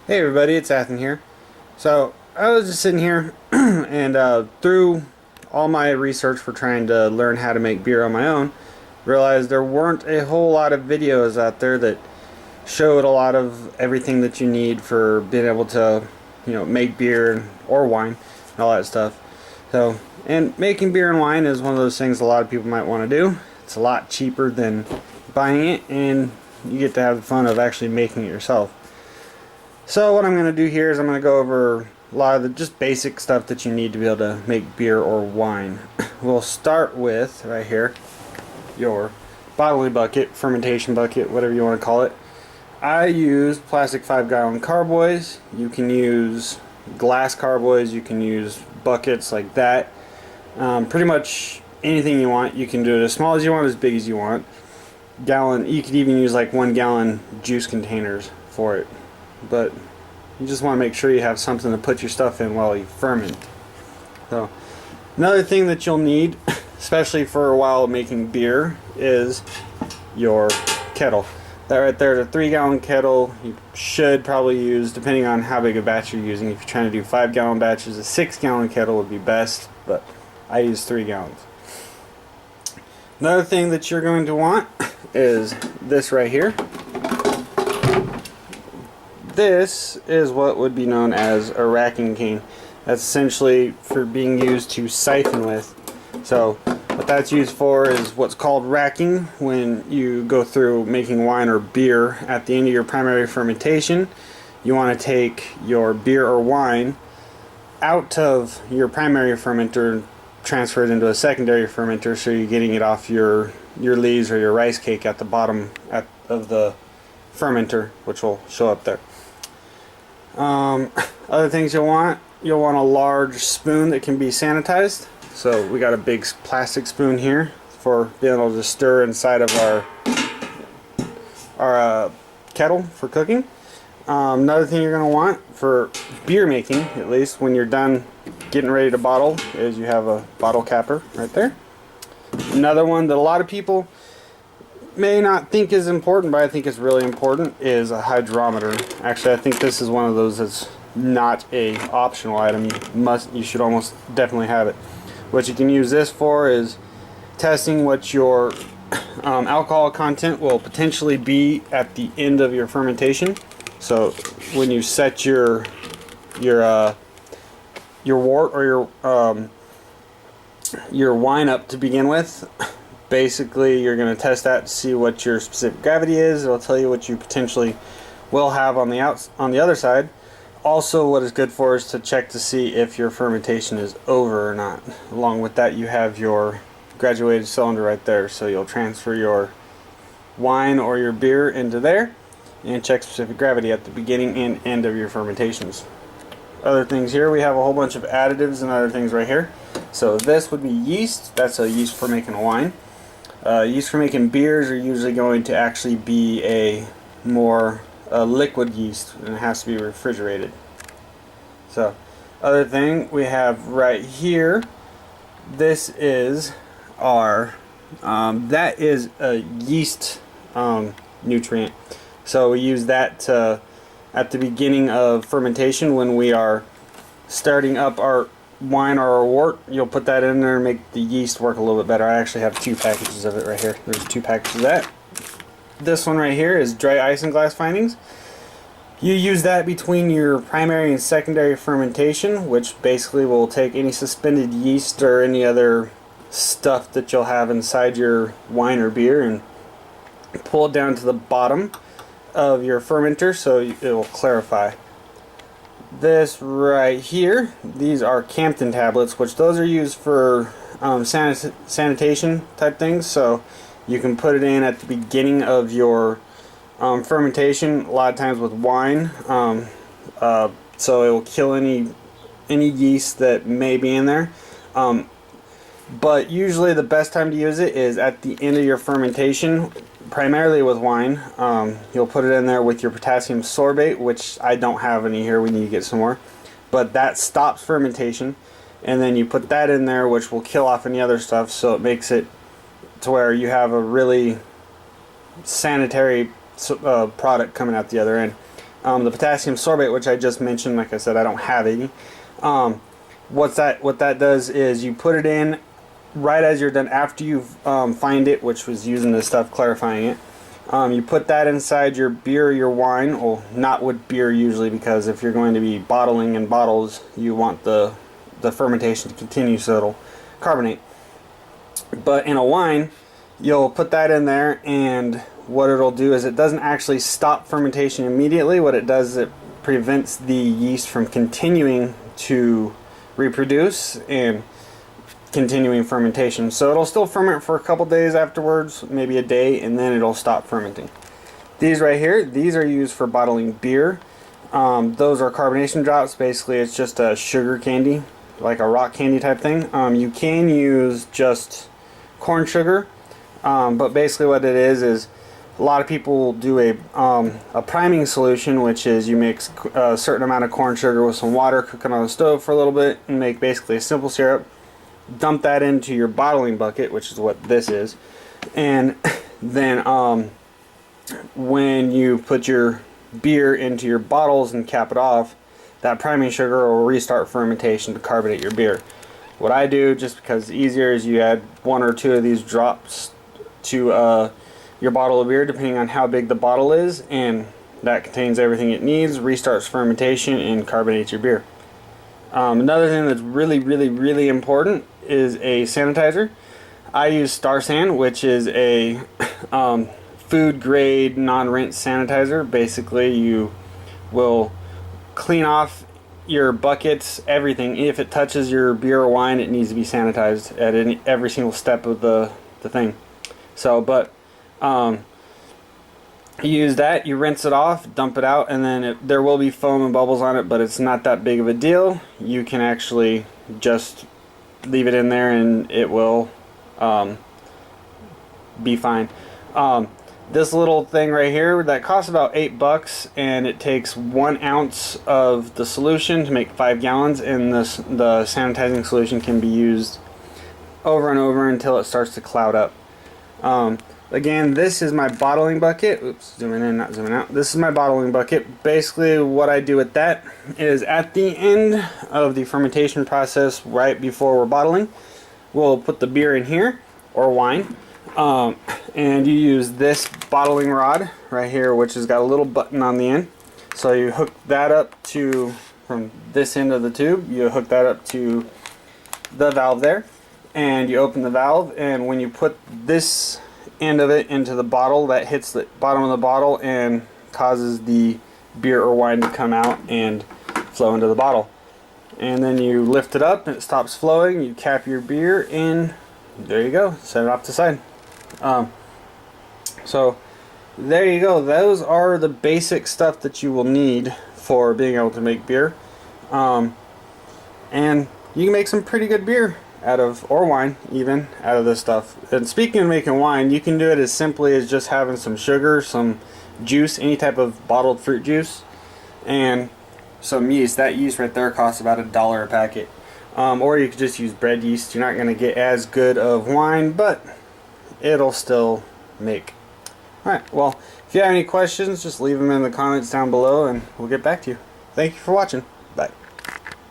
Hey everybody, it's Athen here. So I was just sitting here and through all my research for trying to learn how to make beer on my own, realized there weren't a whole lot of videos out there that showed a lot of everything that you need for being able to, make beer or wine and all that stuff. So, and making beer and wine is one of those things a lot of people might want to do. It's a lot cheaper than buying it, and you get to have the fun of actually making it yourself. So what I'm going to do here is I'm going to go over a lot of the just basic stuff that you need to be able to make beer or wine. We'll start with, right here, your bottling bucket, fermentation bucket, whatever you want to call it. I use plastic 5-gallon carboys. You can use glass carboys, you can use buckets like that. Pretty much anything you want. You can do it as small as you want, as big as you want. You could even use like 1-gallon juice containers for it. But you just want to make sure you have something to put your stuff in while you ferment. So another thing that you'll need, especially for a while making beer, is your kettle. That right there is a 3-gallon kettle. You should probably use, depending on how big a batch you're using, if you're trying to do 5-gallon batches, a 6-gallon kettle would be best, but I use 3 gallons. Another thing that you're going to want is this right here. This is what would be known as a racking cane. That's essentially for being used to siphon with. So what that's used for is what's called racking. When you go through making wine or beer at the end of your primary fermentation, you want to take your beer or wine out of your primary fermenter and transfer it into a secondary fermenter, so you're getting it off your lees or your rice cake at the bottom of the fermenter, which will show up there. Other things you'll want a large spoon that can be sanitized. So we got a big plastic spoon here for being able to stir inside of our kettle for cooking. Another thing you're going to want for beer making, at least when you're done getting ready to bottle, is you have a bottle capper right there. Another one that a lot of people may not think is important, but I think is really important, is a hydrometer. Actually, I think this is one of those that's not a optional item. You should almost definitely have it. What you can use this for is testing what your alcohol content will potentially be at the end of your fermentation. So when you set your wort or your wine up to begin with, basically you're going to test that to see what your specific gravity is. It'll tell you what you potentially will have on the other side. Also, what is good for is to check to see if your fermentation is over or not. Along with that, you have your graduated cylinder right there, so you'll transfer your wine or your beer into there and check specific gravity at the beginning and end of your fermentations. Other things here, we have a whole bunch of additives and other things right here. So this would be yeast. That's a yeast for making wine. Yeast for making beers are usually going to actually be a more liquid yeast, and it has to be refrigerated. So other thing we have right here, this is our that is a yeast nutrient. So we use that at the beginning of fermentation when we are starting up our wine or our wort. You'll put that in there and make the yeast work a little bit better. I actually have 2 packages of it right here. There's 2 packages of that. This one right here is dry isinglass findings. You use that between your primary and secondary fermentation, which basically will take any suspended yeast or any other stuff that you'll have inside your wine or beer and pull it down to the bottom of your fermenter so it will clarify. This right here, these are Campton tablets, which those are used for sanitation type things. So you can put it in at the beginning of your fermentation, a lot of times with wine, so it will kill any yeast that may be in there. But usually the best time to use it is at the end of your fermentation, primarily with wine. You'll put it in there with your potassium sorbate, which I don't have any here, we need to get some more. But that stops fermentation, and then you put that in there, which will kill off any other stuff, so it makes it to where you have a really sanitary product coming out the other end. The potassium sorbate, which I just mentioned, like I said, I don't have any. What that does is you put it in right as you're done, after you find it, which was using this stuff, clarifying it. You put that inside your beer or your wine. Well, not with beer usually, because if you're going to be bottling in bottles, you want the fermentation to continue so it'll carbonate. But in a wine, you'll put that in there, and what it'll do is it doesn't actually stop fermentation immediately. What it does is it prevents the yeast from continuing to reproduce and continuing fermentation. So it'll still ferment for a couple days afterwards, maybe a day, and then it'll stop fermenting. These right here, these are used for bottling beer. Those are carbonation drops. Basically, it's just a sugar candy, like a rock candy type thing. You can use just corn sugar, but basically what it is a lot of people do a priming solution, which is you mix a certain amount of corn sugar with some water, cook it on the stove for a little bit, and make basically a simple syrup. Dump that into your bottling bucket, which is what this is, and then when you put your beer into your bottles and cap it off, that priming sugar will restart fermentation to carbonate your beer. What I do, just because it's easier, is you add 1 or 2 of these drops to your bottle of beer, depending on how big the bottle is, and that contains everything it needs, restarts fermentation, and carbonates your beer. Another thing that's really important is a sanitizer. I use Star San, which is a food grade non-rinse sanitizer. Basically, you will clean off your buckets, everything. If it touches your beer or wine, it needs to be sanitized at every single step of the thing. So, but you use that, you rinse it off, dump it out, and then there will be foam and bubbles on it, but it's not that big of a deal. You can actually just leave it in there and it will be fine. This little thing right here, that costs about $8, and it takes 1 ounce of the solution to make 5 gallons, and the sanitizing solution can be used over and over until it starts to cloud up. Again, this is my bottling bucket. Oops, zooming in, not zooming out. This is my bottling bucket. Basically, what I do with that is at the end of the fermentation process, right before we're bottling, we'll put the beer in here, or wine, and you use this bottling rod right here, which has got a little button on the end. So you hook that up to, from this end of the tube, you hook that up to the valve there, and you open the valve, and when you put this end of it into the bottle, that hits the bottom of the bottle and causes the beer or wine to come out and flow into the bottle. And then you lift it up and it stops flowing, you cap your beer, and there you go, set it off to the side. So there you go, those are the basic stuff that you will need for being able to make beer, and you can make some pretty good beer out of, or wine even, out of this stuff. And speaking of making wine, you can do it as simply as just having some sugar, some juice, any type of bottled fruit juice, and some yeast. That yeast right there costs about $1 a packet. Or you could just use bread yeast. You're not going to get as good of wine, but it'll still make. Alright, well, if you have any questions, just leave them in the comments down below and we'll get back to you. Thank you for watching.